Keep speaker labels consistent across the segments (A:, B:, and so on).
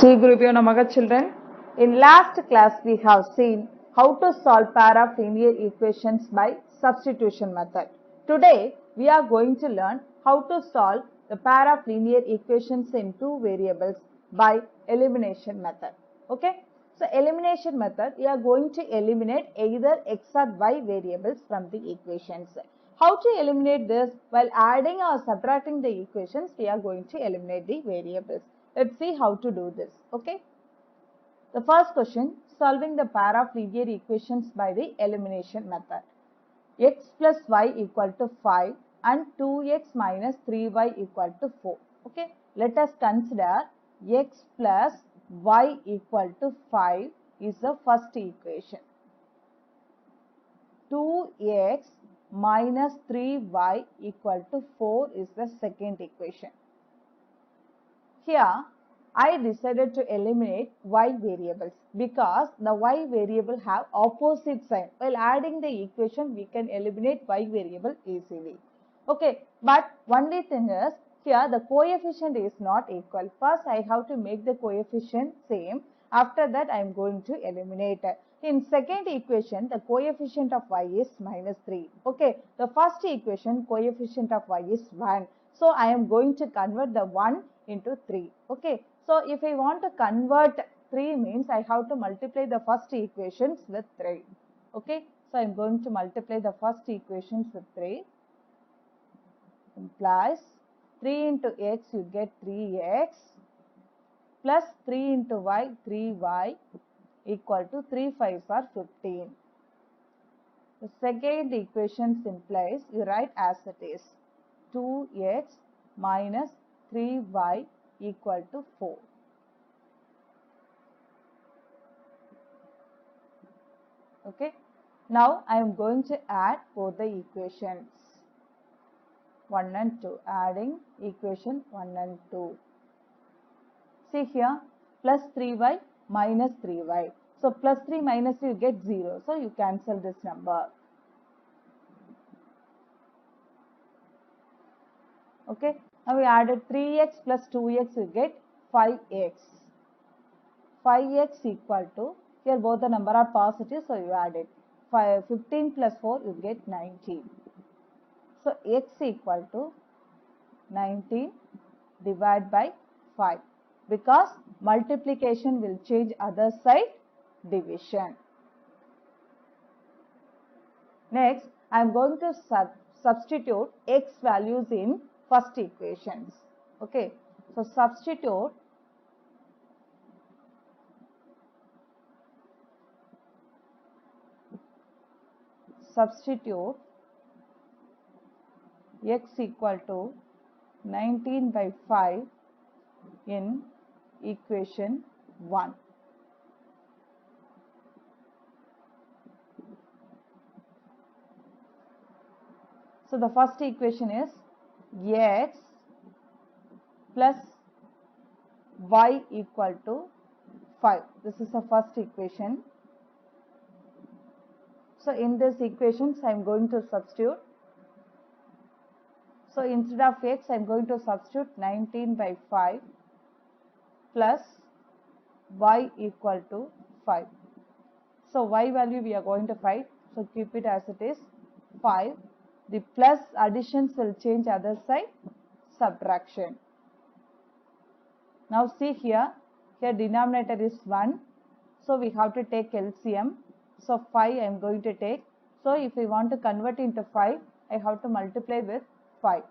A: Sri Gurubhyo Namaha children. In last class we have seen how to solve pair of linear equations by substitution method. Today we are going to learn how to solve the pair of linear equations in two variables by elimination method. Okay. So elimination method, we are going to eliminate either x or y variables from the equations. How to eliminate this? While adding or subtracting the equations, we are going to eliminate the variables. Let's see how to do this. Okay. The first question, solving the pair of linear equations by the elimination method. X plus y equal to 5 and 2x minus 3y equal to 4. Okay. Let us consider x plus y equal to 5 is the first equation. 2x minus 3y equal to 4 is the second equation. Here, I decided to eliminate y variables because the y variable have opposite sign. While adding the equation, we can eliminate y variable easily. Okay, but only thing is, here the coefficient is not equal. First, I have to make the coefficient same. After that, I am going to eliminate. In second equation, the coefficient of y is minus 3. Okay, the first equation, coefficient of y is 1. So, I am going to convert the 1 into 3. Okay, so if I want to convert 3 means I have to multiply the first equations with 3. Okay, so I am going to multiply the first equations with 3. Implies 3 into x you get 3x plus 3 into y 3y equal to 3 5s are 15. The second equation implies you write as it is 2x minus 3y equal to 4. Okay. Now I am going to add both the equations 1 and 2. Adding equation 1 and 2. See here plus 3y minus 3y. So plus 3 minus 3 you get 0. So you cancel this number. Okay. Now we added 3x plus 2x you get 5x. 5x equal to, here both the number are positive, so you add it. 15 plus 4 you get 19. So x equal to 19 divided by 5 because multiplication will change other side division. Next, I am going to substitute x values in first equations. Okay, so substitute x equal to 19 by 5 in equation 1. So the first equation is x plus y equal to 5. This is the first equation. So in this equations I am going to substitute. So instead of x I am going to substitute 19 by 5 plus y equal to 5. So y value we are going to find. So keep it as it is 5. The plus additions will change other side subtraction. Now see here denominator is 1. So we have to take LCM. So 5 I am going to take. So if we want to convert into 5, I have to multiply with 5.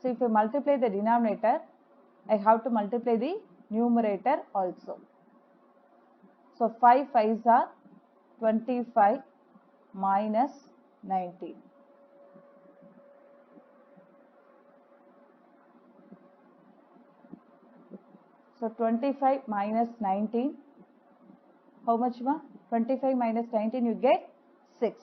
A: So if I multiply the denominator, I have to multiply the numerator also. So 5 5s are 25 minus 19. So 25 minus 19, how much ma? 25 minus 19 you get 6.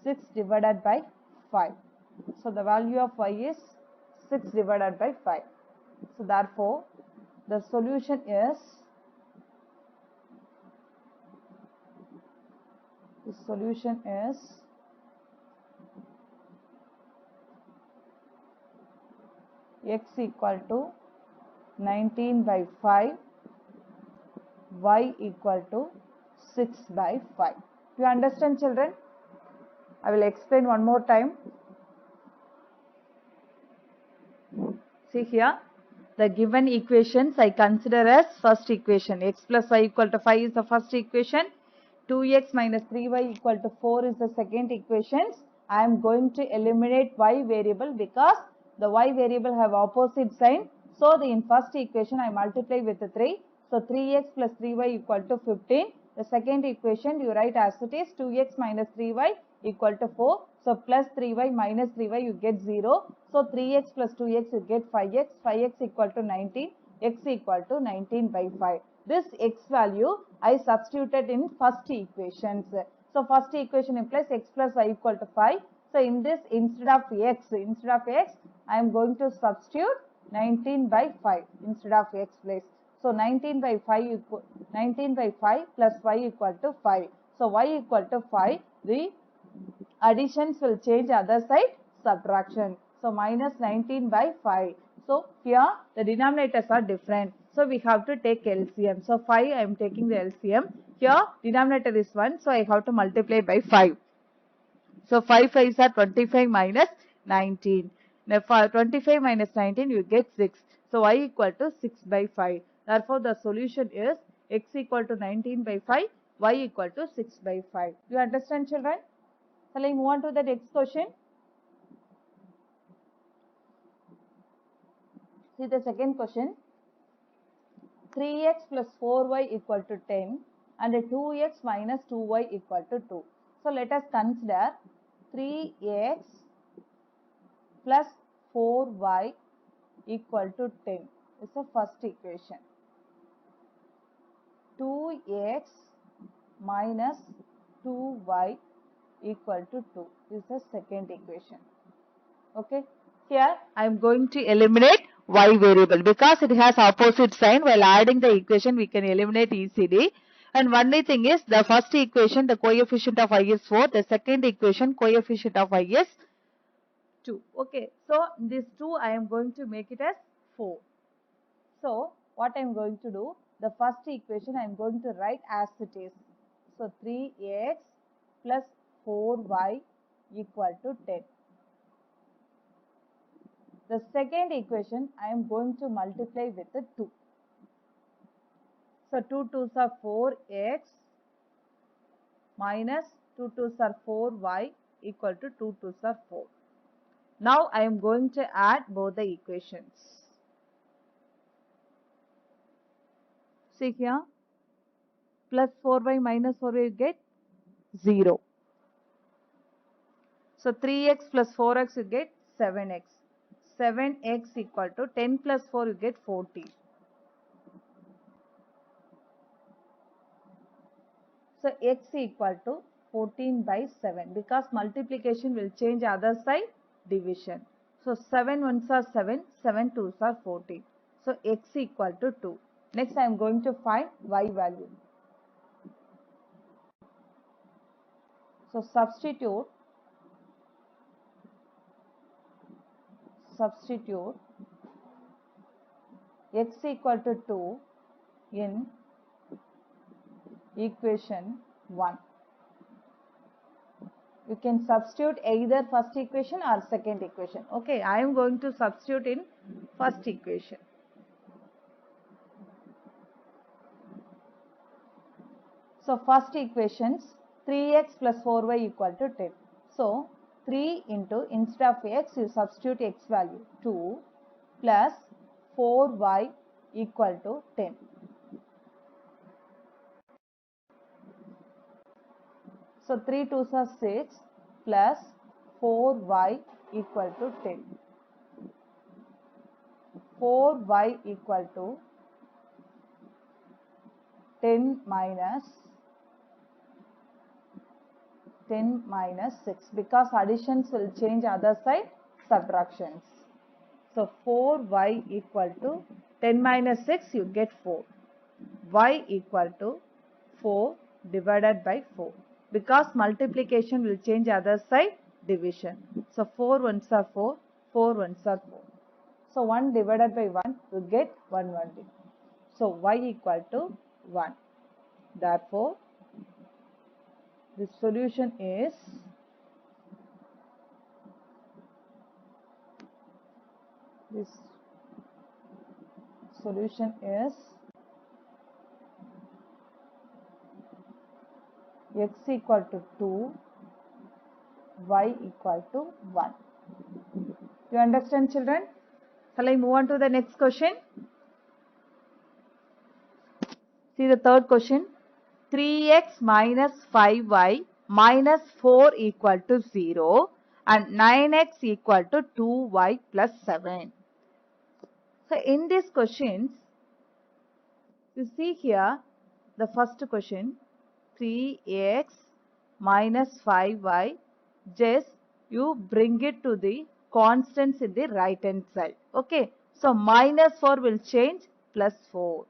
A: 6 divided by 5. So the value of y is 6 divided by 5. So therefore the solution is 6 x equal to 19 by 5, y equal to 6 by 5. You understand, children? I will explain one more time. See here, the given equations I consider as first equation. X plus y equal to 5 is the first equation. 2x minus 3y equal to 4 is the second equation. I am going to eliminate y variable because the y variable have opposite sign. So, in first equation I multiply with 3. So, 3x plus 3y equal to 15. The second equation you write as it is 2x minus 3y equal to 4. So, plus 3y minus 3y you get 0. So, 3x plus 2x you get 5x. 5x equal to 19. X equal to 19 by 5. This x value I substituted in first equations. So, first equation implies x plus y equal to 5. So, in this instead of x, I am going to substitute 19 by 5 instead of x place. So, 19 by 5 plus y equal to 5. So, y equal to 5. The additions will change other side subtraction. So, minus 19 by 5. So, here the denominators are different. So, we have to take LCM. So, 5 I am taking the LCM. Here denominator is 1. So, I have to multiply by 5. So, 5 5s are 25 minus 19. Now, for 25 minus 19 you get 6. So, y equal to 6 by 5. Therefore, the solution is x equal to 19 by 5, y equal to 6 by 5. Do you understand, children? Shall I move on to the next question? See the second question. 3x plus 4y equal to 10 and 2x minus 2y equal to 2. So, let us consider 3x plus 4y equal to 10 is the first equation. 2x minus 2y equal to 2 is the second equation. Okay. Here I am going to eliminate y variable because it has opposite sign. While adding the equation we can eliminate easily. And only thing is the first equation the coefficient of y is 4. The second equation coefficient of y is 2. Okay. So, this 2 I am going to make it as 4. So, what I am going to do? The first equation I am going to write as it is. So, 3x plus 4y equal to 10. The second equation I am going to multiply with the 2. So, 2 2s are 4x minus 2 2s are 4y equal to 2 2s are 4. Now, I am going to add both the equations. See here, plus 4y minus 4y you get 0. So, 3x plus 4x you get 7x. 7x equal to 10 plus 4 you get 40. So, x equal to 14 by 7 because multiplication will change other side division. So, 7 ones are 7, 7 twos are 14. So, x equal to 2. Next I am going to find y value. So, substitute x equal to 2 in equation 1. You can substitute either first equation or second equation. Okay, I am going to substitute in first equation. So, first equations 3x plus 4y equal to 10. So, 3 into instead of x you substitute x value 2 plus 4y equal to 10. So, 3 2s are 6 plus 4y equal to 10. 4y equal to 10 minus 6 because additions will change other side subtractions. So, 4y equal to 10 minus 6 you get 4. Y equal to 4 divided by 4 because multiplication will change other side division. So, 4 ones are 4, 4 ones are 4. So 1 divided by 1, you get 1 only. So y equal to 1. Therefore, the solution is this solution is x equal to 2, y equal to 1. You understand, children? Shall I move on to the next question? See the third question. 3x minus 5y minus 4 equal to 0 and 9x equal to 2y plus 7. So in these questions, you see here the first question, 3x minus 5y, just you bring it to the constants in the right hand side. Okay, so minus 4 will change plus 4.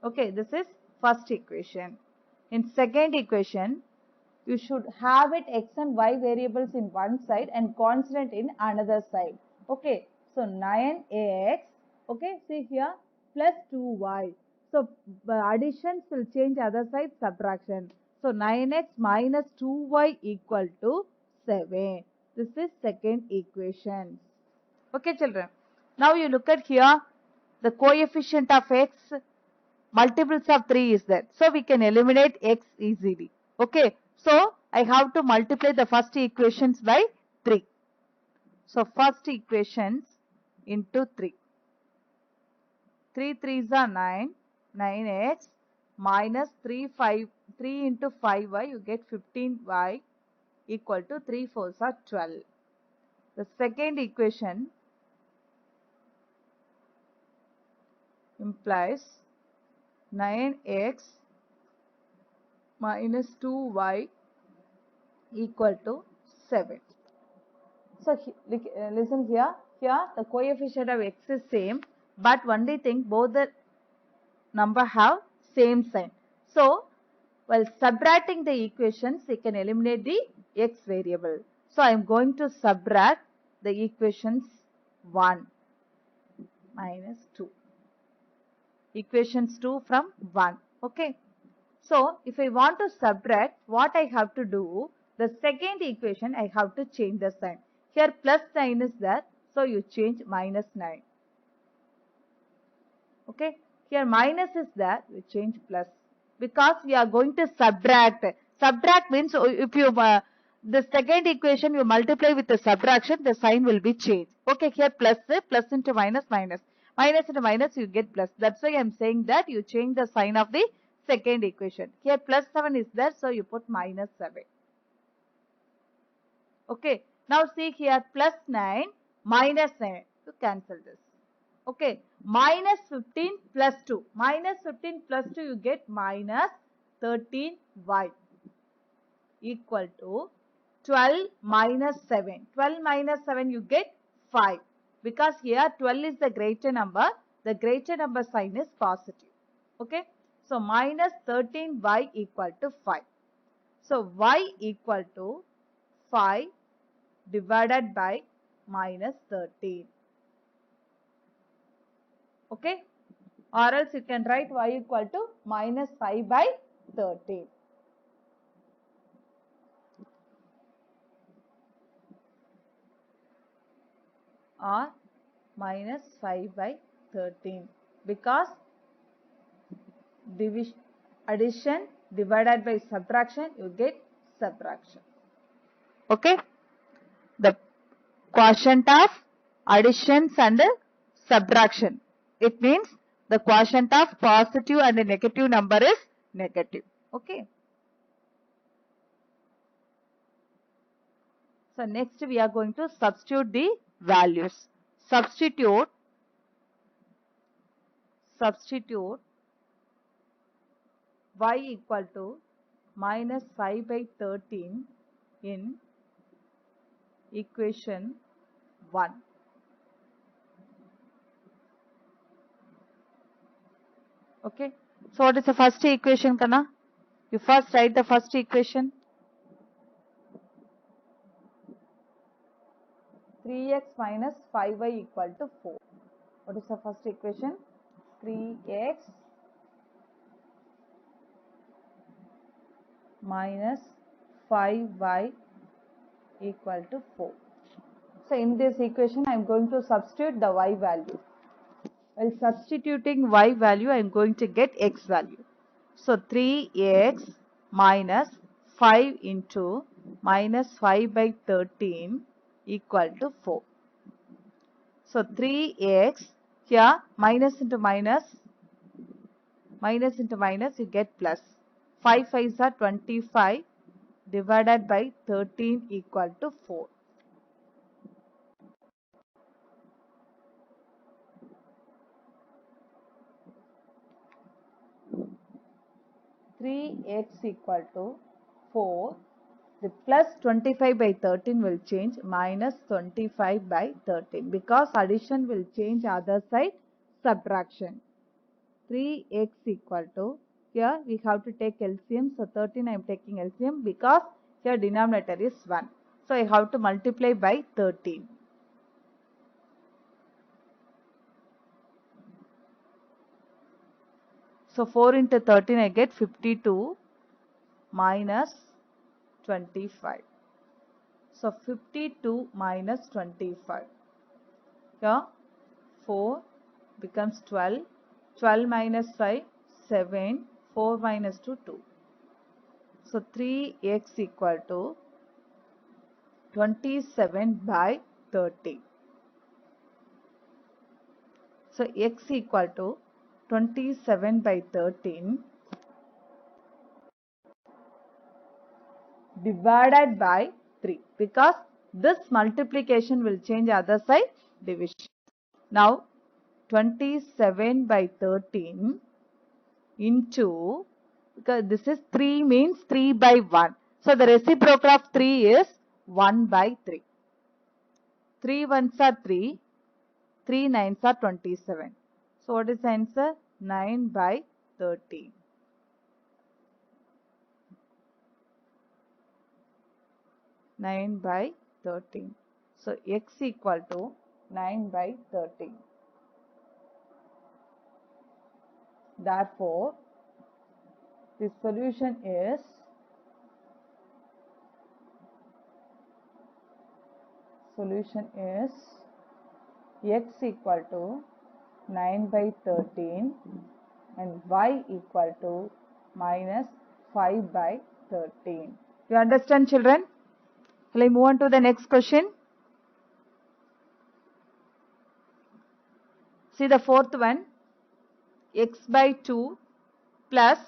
A: Okay, this is first equation. In second equation, you should have it x and y variables in one side and constant in another side. Okay, so 9ax, okay, see here, plus 2y. So additions will change other side, subtraction. So 9x minus 2y equal to 7. This is second equation. Okay, children. Now you look at here, the coefficient of x, multiples of 3 is there. So we can eliminate x easily. Okay. So I have to multiply the first equations by 3. So first equations into 3. 3 3s are 9. 9x minus 3 into 5y, you get 15y equal to 3 4s are 12. The second equation implies 9x minus 2y equal to 7. So listen here, the coefficient of x is same, but only thing, both the number have same sign. So while subtracting the equations, we can eliminate the x variable. So I am going to subtract the equations 1 minus 2. Equations 2 from 1. Okay. So if I want to subtract, what I have to do, the second equation I have to change the sign. Here plus 9 is there, so you change minus 9. Okay, here minus is there, you change plus. Because we are going to subtract. Subtract means if you, the second equation you multiply with the subtraction, the sign will be changed. Okay, here plus, plus into minus, minus. Minus into minus, you get plus. That's why I am saying that you change the sign of the second equation. Here plus 7 is there, so you put minus 7. Okay, now see here plus 9, minus 9. To cancel this. Okay, minus 15 plus 2. Minus 15 plus 2, you get minus 13y equal to 12 minus 7. 12 minus 7, you get 5. Because here 12 is the greater number. The greater number sign is positive. Okay, so minus 13y equal to 5. So y equal to 5 divided by minus 13. Okay, or else you can write y equal to minus 5 by 13. Or minus 5 by 13, because addition divided by subtraction, you get subtraction. Okay, the quotient of additions and subtraction. It means the quotient of positive and negative number is negative. Okay. So next we are going to substitute the values. Substitute y equal to minus 5 by 13 in equation 1. Okay. So what is the first equation, Kana? You first write the first equation. 3x minus 5y equal to 4. What is the first equation? 3x minus 5y equal to 4. So in this equation I am going to substitute the y value. While substituting y value I am going to get x value. So 3x minus 5 into minus 5 by 13 equal to 4. So 3x, here minus into minus you get plus. 5 5s are 25 divided by 13 equal to 4. X equal to 4. The plus 25 by 13 will change minus 25 by 13 because addition will change other side subtraction. 3x equal to, here we have to take LCM, so 13 I am taking LCM because here denominator is 1. So I have to multiply by 13. So 4 into 13 I get 52 minus 25. So 52 minus 25. Here 4 becomes 12. 12 minus 5, 7. 4 minus 2, 2. So 3x equal to 27 by 30. So x equal to 27 by 13 divided by 3 because this multiplication will change other side division. Now 27 by 13 into, because this is 3 means 3 by 1. So the reciprocal of 3 is 1 by 3. 3 ones are 3, 3 nines are 27. So what is the answer? 9 by 13. By 13. So x equal to 9 by 13. Therefore, the solution is x equal to 9 by 13 and y equal to minus 5 by 13. You understand, children? Shall I move on to the next question? See the fourth one. X by 2 plus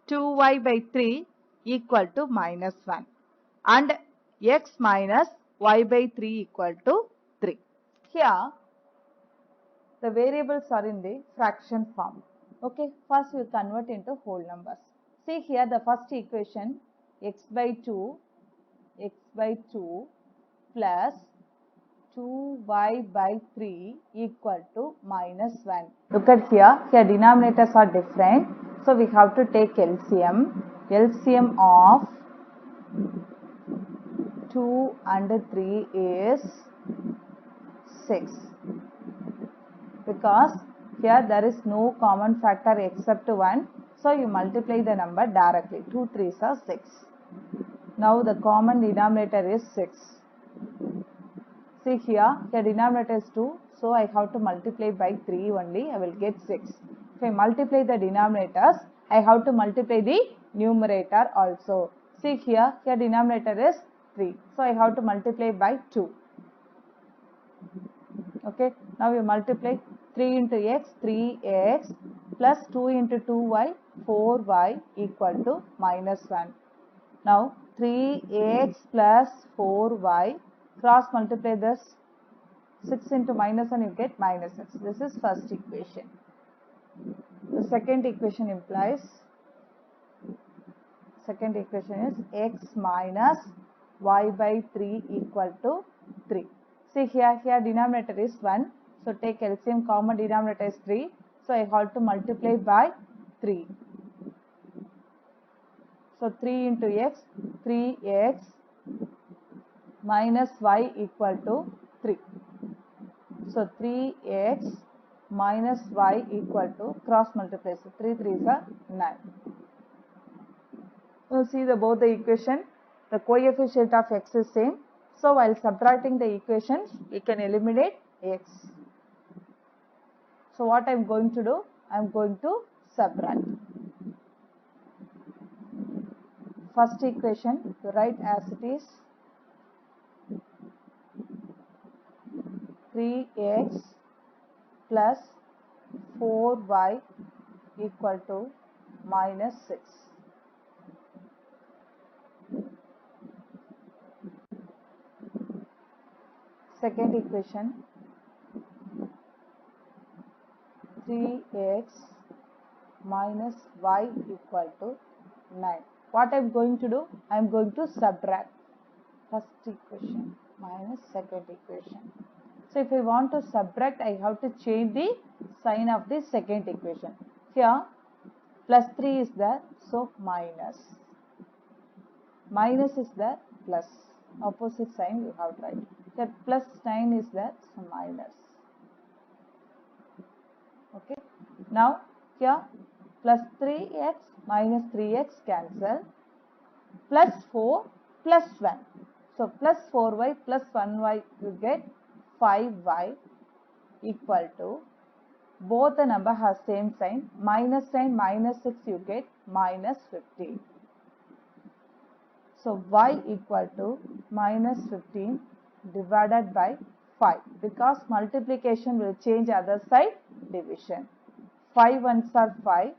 A: 2y by 3 equal to minus 1 and x minus y by 3 equal to 3. Here the variables are in the fraction form. Okay, first we convert into whole numbers. See here the first equation, x by 2 plus 2y by 3 equal to minus 1. Look at here denominators are different. So we have to take LCM. LCM of 2 and 3 is 6. Because here there is no common factor except 1. So you multiply the number directly. 2 3s are 6. Now the common denominator is 6. See here denominator is 2. So I have to multiply by 3 only. I will get 6. If I multiply the denominators, I have to multiply the numerator also. See here denominator is 3. So I have to multiply by 2. Okay. Now we multiply 3 into x, 3x plus 2 into 2y, 4y equal to minus 1. Now 3x plus 4y, cross multiply this, 6 into minus 1 you get minus 6. This is first equation. The second equation implies, second equation is x minus y by 3 equal to 3. See here denominator is 1. So take LCM, common denominator is 3. So I have to multiply by 3. So 3 into x, 3x minus y equal to 3. So 3x minus y equal to cross multiply. So 3 3s are 9. You see both the equation, the coefficient of x is same. So while subtracting the equations, you can eliminate x. So what I am going to do? I am going to subtract. First equation, you write as it is. 3x plus 4y equal to minus 6. Second equation, 3x minus y equal to 9. What I am going to do? I am going to subtract first equation minus second equation. So if I want to subtract, I have to change the sign of the second equation. Here plus 3 is there, so minus. Minus is there, plus. Opposite sign you have to write. Here plus 9 is there, so minus. Okay. Now here plus 3x minus 3x cancel. Plus 4 plus 1. So plus 4y plus 1y you get 5y equal to, both the number has same sign, minus sign, minus 6 you get minus 15. So y equal to minus 15 divided by 5, because multiplication will change other side, division. 5 ones are 5,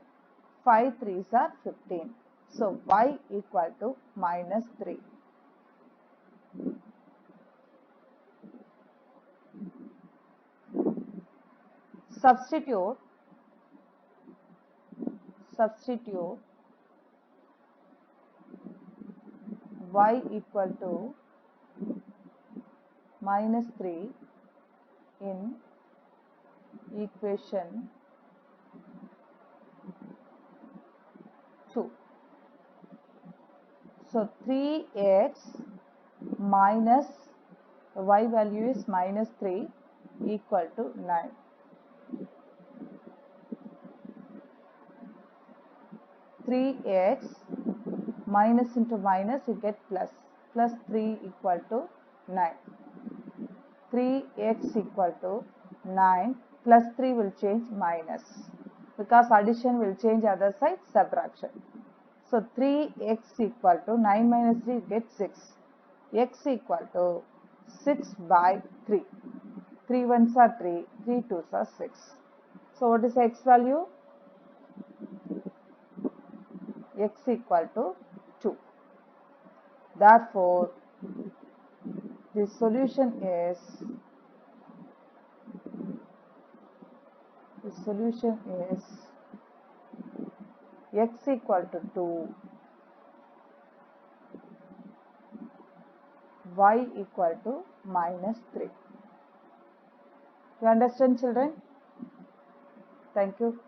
A: 5 threes are 15. So y equal to minus 3. Substitute y equal to minus 3 in equation 2. So 3x minus y value is minus 3 equal to 9. X minus into minus you get plus. Plus 3 equal to 9. 3x equal to 9 plus 3 will change minus, because addition will change other side, subtraction. So 3x equal to 9 minus 3 you get 6. X equal to 6 by 3. 3 ones are 3, 3 twos are 6. So what is the x value? X equal to 2. Therefore, the solution is x equal to 2, y equal to minus 3. You understand, children? Thank you.